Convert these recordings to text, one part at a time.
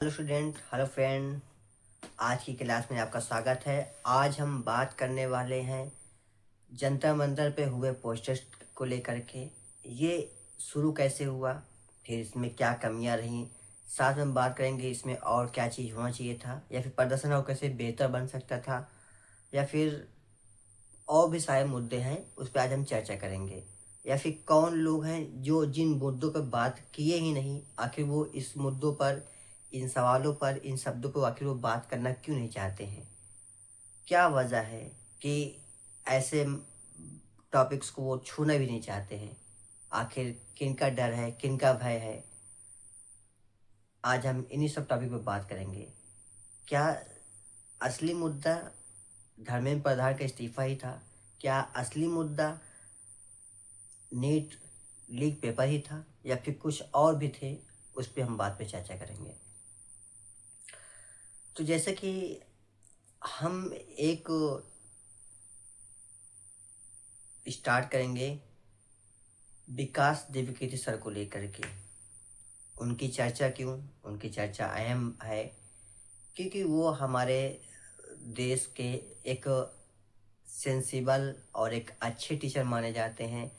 Hello student, hello friend. आज की class में आपका स्वागत है। आज हम बात करने वाले हैं जंतर मंतर पे हुए प्रोटेस्ट को लेकर के। ये शुरू कैसे हुआ, फिर इसमें क्या कमियां रहीं, साथ में बात करेंगे इसमें और क्या चीज़ होना चाहिए था, या फिर प्रदर्शन और कैसे बेहतर बन सकता था, या फिर और भी सारे मुद्दे हैं उस पर आज हम चर्चा करेंगे। या फिर कौन लोग हैं जो जिन मुद्दों पर बात किए ही नहीं, आखिर वो इस मुद्दों पर, इन सवालों पर, इन शब्दों पर आखिर वो बात करना क्यों नहीं चाहते हैं। क्या वजह है कि ऐसे टॉपिक्स को वो छूना भी नहीं चाहते हैं। आखिर किनका डर है, किनका भय है। आज हम इन्हीं सब टॉपिक पर बात करेंगे। क्या असली मुद्दा धर्मेंद्र प्रधान का इस्तीफा ही था? क्या असली मुद्दा नीट लीक पेपर ही था, या फिर कुछ और भी थे? उस पर हम बात पे चर्चा करेंगे। तो जैसे कि हम एक स्टार्ट करेंगे विकास देवकीर्ति सर को लेकर के। उनकी चर्चा क्यों? उनकी चर्चा अहम है क्योंकि वो हमारे देश के एक सेंसिबल और एक अच्छे टीचर माने जाते हैं,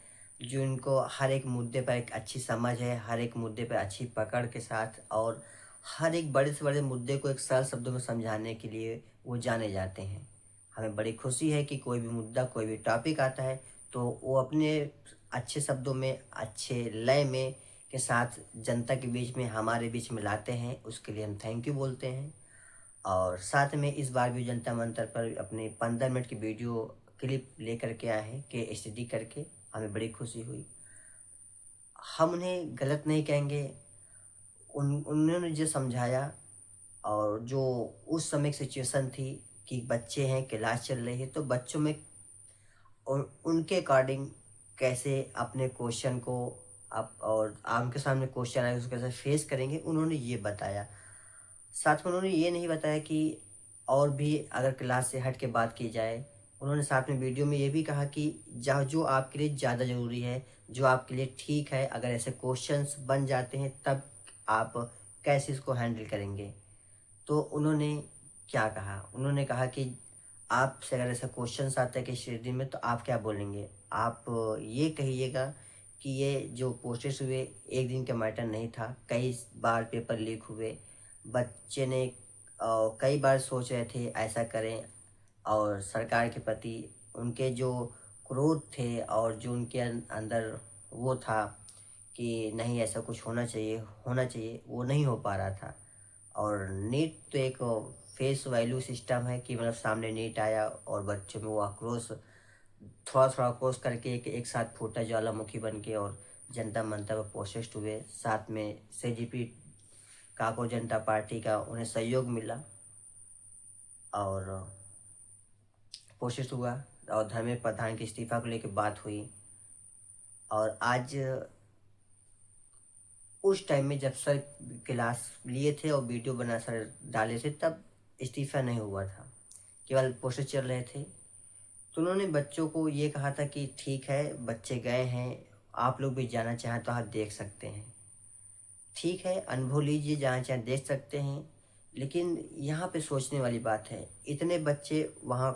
जो इनको हर एक मुद्दे पर एक अच्छी समझ है, हर एक मुद्दे पर अच्छी पकड़ के साथ, और हर एक बड़े से बड़े मुद्दे को एक सरल शब्दों में समझाने के लिए वो जाने जाते हैं। हमें बड़ी खुशी है कि कोई भी मुद्दा, कोई भी टॉपिक आता है तो वो अपने अच्छे शब्दों में, अच्छे लय में के साथ जनता के बीच में, हमारे बीच में लाते हैं। उसके लिए हम थैंक यू बोलते हैं। और साथ में इस बार भी जनता मंतर पर अपने 15 मिनट की वीडियो क्लिप लेकर के आए हैं के स्टडी करके। हमें बड़ी खुशी हुई। हम उन्हें गलत नहीं कहेंगे। उन्होंने जो समझाया, और जो उस समय सिचुएशन थी कि बच्चे हैं, क्लास चल रही है, तो बच्चों में उनके अकॉर्डिंग कैसे अपने क्वेश्चन को आप, और आम के सामने क्वेश्चन आए उसको कैसे फेस करेंगे, उन्होंने ये बताया। साथ में उन्होंने ये नहीं बताया कि और भी अगर क्लास से हट के बात की जाए। उन्होंने साथ में वीडियो में ये भी कहा कि जहाँ जो आपके लिए ज़्यादा ज़रूरी है, जो आपके लिए ठीक है, अगर ऐसे क्वेश्चंस बन जाते हैं तब आप कैसे इसको हैंडल करेंगे। तो उन्होंने क्या कहा? उन्होंने कहा कि आपसे अगर ऐसा क्वेश्चंस आता है कि श्रेणी में, तो आप क्या बोलेंगे? आप ये कहिएगा कि ये जो प्रोसेस हुए एक दिन का मैटर नहीं था, कई बार पेपर लीक हुए। बच्चे ने कई बार सोच रहे थे ऐसा करें, और सरकार के प्रति उनके जो क्रोध थे और जो उनके अंदर वो था कि नहीं ऐसा कुछ होना चाहिए, होना चाहिए, वो नहीं हो पा रहा था। और नीट तो एक फेस वैल्यू सिस्टम है कि मतलब सामने नीट आया और बच्चों में वो आक्रोश थोड़ा थोड़ा आक्रोश करके एक साथ फूटा ज्वालामुखी बन के, और जनता मंतर पर प्रोटेस्ट हुए। साथ में सीजेपी, काको जनता पार्टी का उन्हें सहयोग मिला, और प्रोटेस्ट हुआ, और धर्मेंद्र प्रधान के इस्तीफा को लेकर बात हुई। और आज उस टाइम में जब सर क्लास लिए थे और वीडियो बना सर डाले थे, तब इस्तीफा नहीं हुआ था, केवल पोस्टर चल रहे थे। तो उन्होंने बच्चों को ये कहा था कि ठीक है, बच्चे गए हैं, आप लोग भी जाना चाहें तो आप देख सकते हैं। ठीक है, अनुभव लीजिए, जहाँ चाहें देख सकते हैं। लेकिन यहाँ पे सोचने वाली बात है, इतने बच्चे वहाँ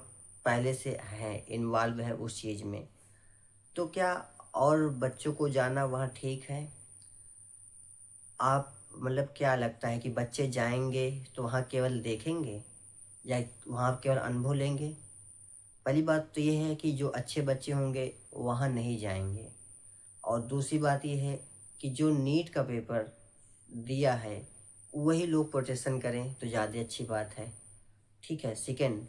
पहले से हैं, इन्वॉल्व हैं उस चीज़ में, तो क्या और बच्चों को जाना वहाँ ठीक है? आप मतलब क्या लगता है कि बच्चे जाएंगे तो वहाँ केवल देखेंगे, या वहाँ केवल अनुभव लेंगे? पहली बात तो ये है कि जो अच्छे बच्चे होंगे वहाँ नहीं जाएंगे। और दूसरी बात ये है कि जो नीट का पेपर दिया है वही लोग प्रोटेक्शन करें तो ज़्यादा अच्छी बात है। ठीक है, सेकेंड।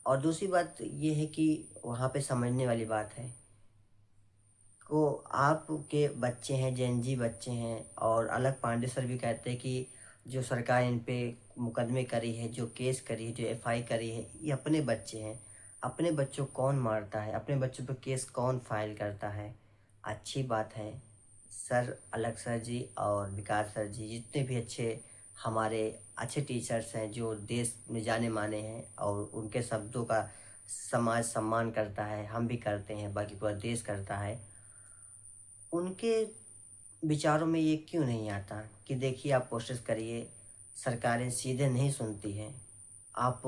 और दूसरी बात ये है कि वहाँ पे समझने वाली बात है को, आपके बच्चे हैं, जेनजी बच्चे हैं, और अलग पांडे सर भी कहते हैं कि जो सरकार इन पे मुकदमे करी है, जो केस करी है, जो एफआई करी है, ये अपने बच्चे हैं। अपने बच्चों को कौन मारता है? अपने बच्चों पे केस कौन फाइल करता है? अच्छी बात है, सर अलग सर जी और विकास सर जी जितने भी अच्छे हमारे अच्छे टीचर्स हैं, जो देश में जाने माने हैं, और उनके शब्दों का समाज सम्मान करता है, हम भी करते हैं, बाकी पूरा देश करता है। उनके विचारों में ये क्यों नहीं आता कि देखिए आप कोशिश करिए, सरकारें सीधे नहीं सुनती हैं। आप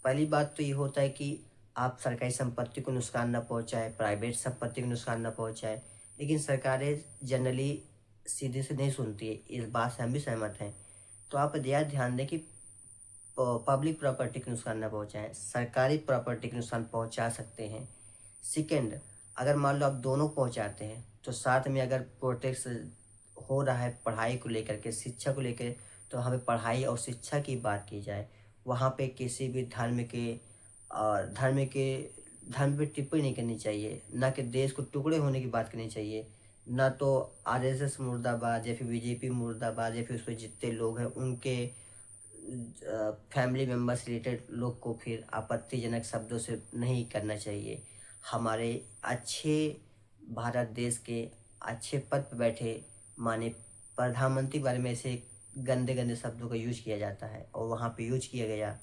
पहली बात तो ये होता है कि आप सरकारी संपत्ति को नुकसान ना पहुंचाए, प्राइवेट संपत्ति को नुकसान ना पहुंचाए, लेकिन सरकारें जनरली सीधे से नहीं सुनती है। इस बात से हम भी सहमत हैं। तो आप यह ध्यान दें कि पब्लिक प्रॉपर्टी को नुकसान ना पहुंचाएं, सरकारी प्रॉपर्टी को नुकसान पहुंचा सकते हैं। सेकेंड, अगर मान लो आप दोनों पहुंचाते हैं तो साथ में अगर प्रोटेक्ट हो रहा है पढ़ाई को लेकर के, शिक्षा को लेकर, तो हमें पढ़ाई और शिक्षा की बात की जाए। वहाँ पे किसी भी धर्म पे टिप्पणी नहीं करनी चाहिए, ना कि देश को टुकड़े होने की बात करनी चाहिए, ना तो आरएसएस मुर्दाबाद या फिर बीजेपी मुर्दाबाद या फिर उस पर जितने लोग हैं उनके फैमिली मेम्बर्स रिलेटेड लोग को फिर आपत्तिजनक शब्दों से नहीं करना चाहिए। हमारे अच्छे भारत देश के अच्छे पद पर बैठे माने प्रधानमंत्री के बारे में ऐसे गंदे गंदे शब्दों का यूज किया जाता है और वहाँ पे यूज किया गया।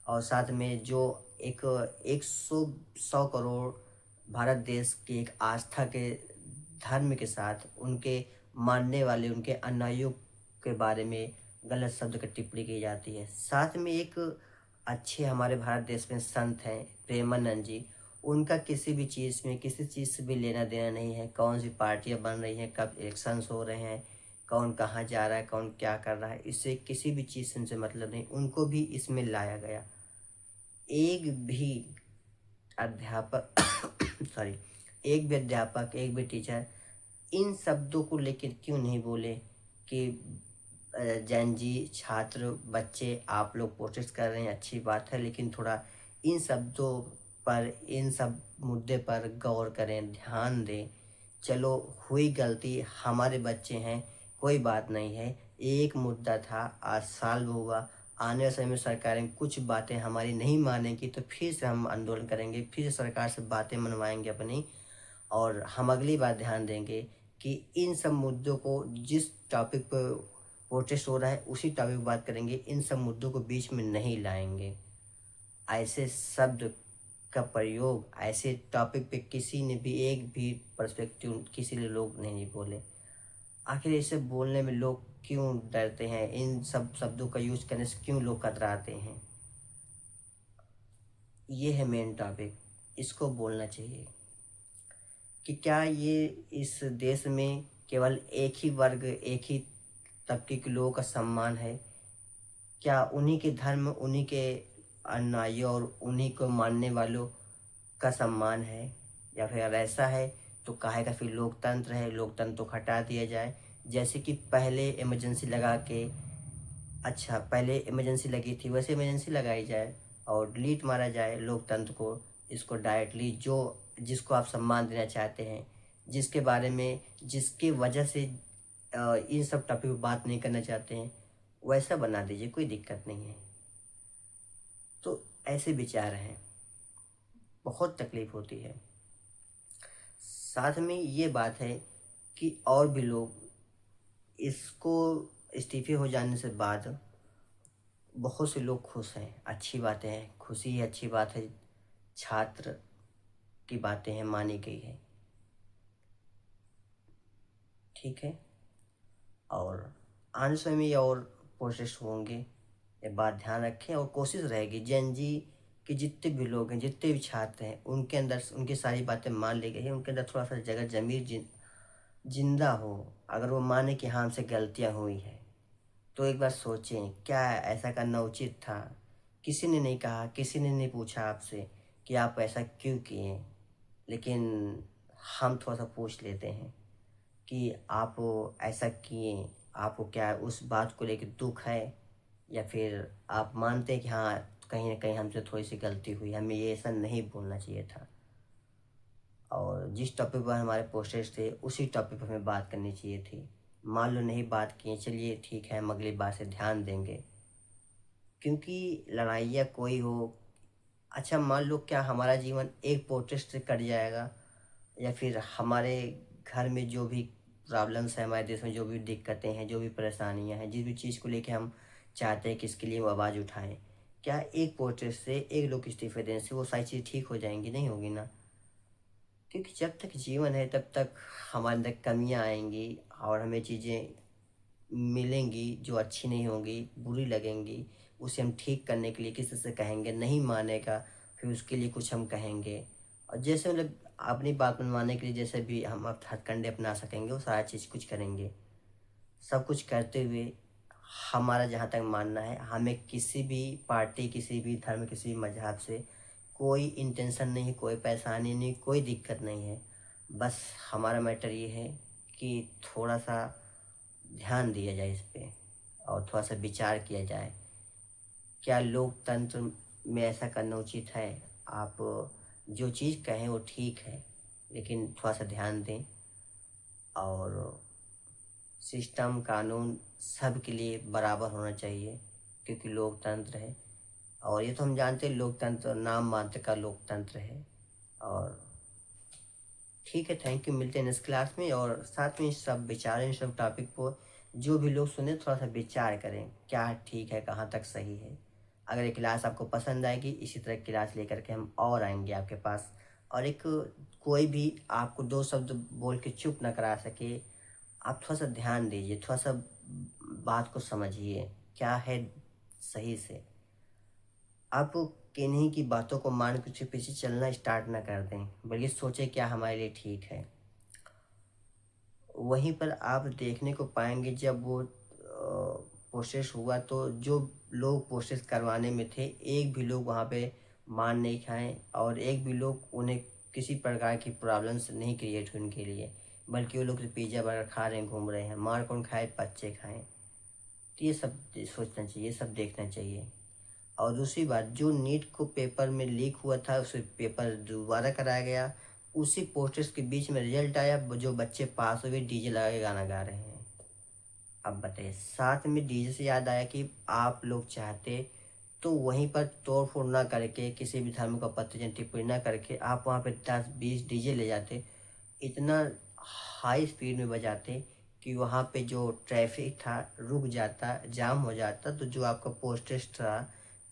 और साथ में जो एक 100 करोड़ भारत देश की एक आस्था के धर्म के साथ उनके मानने वाले उनके अनुयायियों के बारे में गलत शब्द का टिप्पणी की जाती है। साथ में एक अच्छे हमारे भारत देश में संत हैं प्रेमानंद जी, उनका किसी भी चीज़ में किसी चीज़ से भी लेना देना नहीं है। कौन सी पार्टियां बन रही हैं, कब इलेक्शंस हो रहे हैं, कौन कहाँ जा रहा है, कौन क्या कर रहा है, इससे किसी भी चीज़ से उनसे मतलब नहीं। उनको भी इसमें लाया गया। एक भी अध्यापक सॉरी, एक भी अध्यापक, एक भी टीचर इन शब्दों को लेकर क्यों नहीं बोले कि जैन जी, छात्र, बच्चे, आप लोग प्रोटेस्ट कर रहे हैं, अच्छी बात है, लेकिन थोड़ा इन शब्दों पर, इन सब मुद्दे पर गौर करें, ध्यान दें। चलो, हुई गलती, हमारे बच्चे हैं, कोई बात नहीं है। एक मुद्दा था, आज साल हुआ, आने वाले समय में सरकारें कुछ बातें हमारी नहीं मानेंगी तो फिर से हम आंदोलन करेंगे, फिर से सरकार से बातें मनवाएंगे अपनी। और हम अगली बार ध्यान देंगे कि इन सब मुद्दों को, जिस टॉपिक पर प्रोटेस्ट हो रहा है उसी टॉपिक पर बात करेंगे, इन सब मुद्दों को बीच में नहीं लाएंगे। ऐसे शब्द का प्रयोग ऐसे टॉपिक पे किसी ने भी एक भी पर्सपेक्टिव किसी ने लोग नहीं बोले। आखिर इसे बोलने में लोग क्यों डरते हैं, इन सब शब्दों का यूज करने से क्यों लोग कतराते हैं? ये है मेन टॉपिक, इसको बोलना चाहिए कि क्या ये इस देश में केवल एक ही वर्ग, एक ही तबके के लोगों का सम्मान है? क्या उन्हीं के धर्म, उन्हीं के अनुयायी और उन्हीं को मानने वालों का सम्मान है? या फिर अगर ऐसा है तो काहे का फिर लोकतंत्र है, लोकतंत्र को हटा दिया जाए। जैसे कि पहले इमरजेंसी लगा के, अच्छा पहले इमरजेंसी लगी थी वैसे इमरजेंसी लगाई जाए और डिलीट मारा जाए लोकतंत्र को। इसको डायरेक्टली जो जिसको आप सम्मान देना चाहते हैं, जिसके बारे में, जिसकी वजह से इन सब टॉपिक पर बात नहीं करना चाहते हैं, वैसा बना दीजिए, कोई दिक्कत नहीं है। तो ऐसे विचार हैं, बहुत तकलीफ होती है। साथ में ये बात है कि और भी लोग इसको इस्तीफे हो जाने से बाद बहुत से लोग खुश हैं, अच्छी बातें हैं, खुशी है, अच्छी बात है, छात्र की बातें हैं, मानी गई है, ठीक है। और आने समय में और प्रोटेस्ट होंगे, ये बात ध्यान रखें। और कोशिश रहेगी जैन जी के जितने भी लोग हैं, जितने भी छात्र हैं, उनके अंदर उनकी सारी बातें मान ली गई है, उनके अंदर थोड़ा सा जगह जमीर जिंदा हो। अगर वो माने कि हाँ हमसे गलतियाँ हुई है तो एक बार सोचें, क्या ऐसा करना उचित था? किसी ने नहीं कहा, किसी ने नहीं पूछा आपसे कि आप ऐसा क्यों किए, लेकिन हम थोड़ा सा पूछ लेते हैं कि आप ऐसा किए, आपको क्या उस बात को लेकर दुख है, या फिर आप मानते हैं कि हाँ कहीं ना कहीं हमसे थोड़ी सी गलती हुई, हमें ये ऐसा नहीं बोलना चाहिए था। और जिस टॉपिक पर हमारे पोस्टर्स थे उसी टॉपिक पर हमें बात करनी चाहिए थी। मान लो नहीं बात किए, चलिए ठीक है, हम अगली बार से ध्यान देंगे। क्योंकि लड़ाइयाँ कोई हो, अच्छा मान लो क्या हमारा जीवन एक प्रोटेस्ट से कट जाएगा, या फिर हमारे घर में जो भी प्रॉब्लम्स हैं, हमारे देश में जो भी दिक्कतें हैं, जो भी परेशानियां हैं, जिस भी चीज़ को लेके हम चाहते हैं कि इसके लिए वो आवाज़ उठाएं, क्या एक प्रोटेस्ट से, एक लोग इस्तीफे देने से वो सारी चीज़ ठीक हो जाएंगी? नहीं होगी ना। क्योंकि जब तक जीवन है तब तक हमारे अंदर कमियां आएंगी और हमें चीज़ें मिलेंगी जो अच्छी नहीं होंगी, बुरी लगेंगी, उसे हम ठीक करने के लिए किसी से कहेंगे, नहीं मानेगा, फिर उसके लिए कुछ हम कहेंगे। और जैसे मतलब अपनी बात मनवाने के लिए जैसे भी हम अब हथकंडे अपना सकेंगे वो सारा चीज़ कुछ करेंगे। सब कुछ करते हुए हमारा जहाँ तक मानना है, हमें किसी भी पार्टी, किसी भी धर्म, किसी भी मज़हब से कोई इंटेंशन नहीं है, कोई परेशानी नहीं, कोई दिक्कत नहीं है। बस हमारा मैटर ये है कि थोड़ा-सा ध्यान दिया जाए इस पे और थोड़ा-सा विचार किया जाए। क्या लोकतंत्र में ऐसा करना उचित है? आप जो चीज़ कहें वो ठीक है, लेकिन थोड़ा-सा ध्यान दें और सिस्टम, कानून सबके लिए बराबर होना चाहिए, क्योंकि लोकतंत्र है। और ये तो हम जानते हैं लोकतंत्र नाम मात्र का लोकतंत्र है। और ठीक है, थैंक यू, मिलते हैं नेक्स्ट क्लास में। और साथ में सब विचारें इन सब टॉपिक को, जो भी लोग सुने थोड़ा सा विचार करें क्या ठीक है, कहाँ तक सही है। अगर ये क्लास आपको पसंद आएगी, इसी तरह की क्लास लेकर के हम और आएंगे आपके पास। और एक कोई भी आपको दो शब्द बोल के चुप ना करा सके, आप थोड़ा सा ध्यान दीजिए, थोड़ा सा बात को समझिए क्या है सही से। आप किन्हीं की बातों को मान के उसके पीछे चलना स्टार्ट ना कर दें, बल्कि सोचें क्या हमारे लिए ठीक है। वहीं पर आप देखने को पाएंगे जब वो प्रोसेस हुआ तो जो लोग प्रोसेस करवाने में थे, एक भी लोग वहाँ पे मान नहीं खाए और एक भी लोग उन्हें किसी प्रकार की प्रॉब्लम्स नहीं क्रिएट हुई उनके लिए, बल्कि वो लोग तो पिज़्ज़ा बर्गर खा रहे हैं, घूम रहे हैं। मार कौन खाए? बच्चे खाएं। तो ये सब सोचना चाहिए, ये सब देखना चाहिए। और दूसरी बात, जो नीट को पेपर में लीक हुआ था उसे पेपर दोबारा कराया गया, उसी पोस्टर्स के बीच में रिजल्ट आया, जो बच्चे पास हुए डीजे लगा के गाना गा रहे हैं। अब बताइए, साथ में डीजे से याद आया कि आप लोग चाहते तो वहीं पर तोड़ फोड़ ना करके, किसी भी धर्म का पत्थर टिप्पणी ना करके आप वहाँ पे 10-20 डीजे ले जाते, इतना हाई स्पीड में बजाते कि वहाँ पे जो ट्रैफिक था रुक जाता, जाम हो जाता। तो जो आपका पोस्टेज था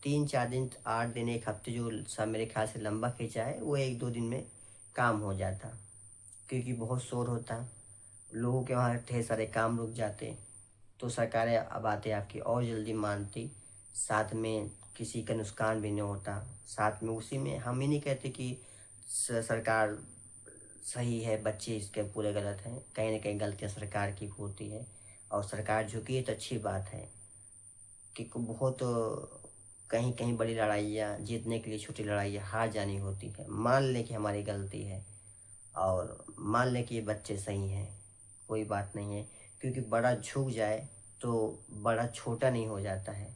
3-4 दिन, 8 दिन, एक हफ्ते, जो सब मेरे ख्याल से लंबा खींचा है, वो 1-2 दिन में काम हो जाता, क्योंकि बहुत शोर होता, लोगों के वहाँ ढेर सारे काम रुक जाते। तो सरकारें अब आते आपकी और जल्दी मानती, साथ में किसी का नुकसान भी नहीं होता। साथ में उसी में हम ही नहीं कहते कि सरकार सही है, बच्चे इसके पूरे गलत हैं, कहीं ना कहीं गलतियाँ सरकार की होती है। और सरकार झुकी है तो अच्छी बात है कि बहुत कहीं कहीं बड़ी लड़ाइयाँ जीतने के लिए छोटी लड़ाइयाँ हार जानी होती है। मान लें कि हमारी गलती है और मान लें कि ये बच्चे सही हैं, कोई बात नहीं है, क्योंकि बड़ा झुक जाए तो बड़ा छोटा नहीं हो जाता है।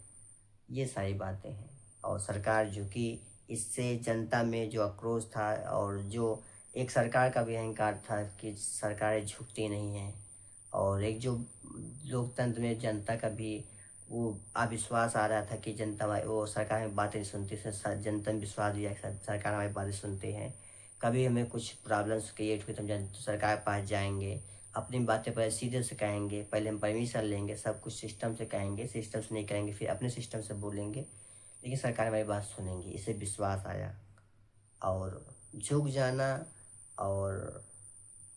ये सारी बातें हैं। और सरकार झुकी, इससे जनता में जो आक्रोश था और जो एक सरकार का भी अहंकार था कि सरकारें झुकती नहीं हैं, और एक जो लोकतंत्र में जनता का भी वो अविश्वास आ रहा था कि जनता वो सरकार में बातें नहीं सुनती, जनता में विश्वास दिया कि सरकार हमारी बातें सुनते हैं। कभी हमें कुछ प्रॉब्लम्स क्रिएट हुई तो हम सरकार के पास जाएंगे, अपनी बातें पहले सीधे से कहेंगे, पहले हम परमिशन लेंगे, सब कुछ सिस्टम से कहेंगे, सिस्टम से नहीं करेंगे फिर अपने सिस्टम से बोलेंगे, लेकिन सरकार हमारी बात सुनेंगी। इससे विश्वास आया। और झुक जाना और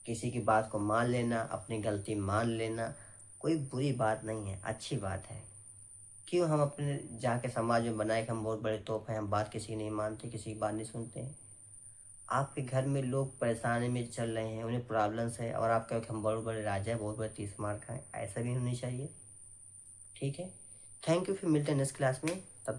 किसी की बात को मान लेना, अपनी गलती मान लेना, कोई बुरी बात नहीं है, अच्छी बात है। क्यों हम अपने जाके समाज में बनाए कि हम बहुत बड़े तोप हैं, हम बात किसी की नहीं मानते, किसी की बात नहीं सुनते हैं। आपके घर में लोग परेशानी में चल रहे हैं, उन्हें प्रॉब्लम्स है, और आप कहो कि हम बहुत बड़े राजा हैं, बहुत बड़े 30 मार खाएं, ऐसा भी होनी चाहिए। ठीक है, थैंक यू, फिर मिलते हैं नेक्स्ट क्लास में।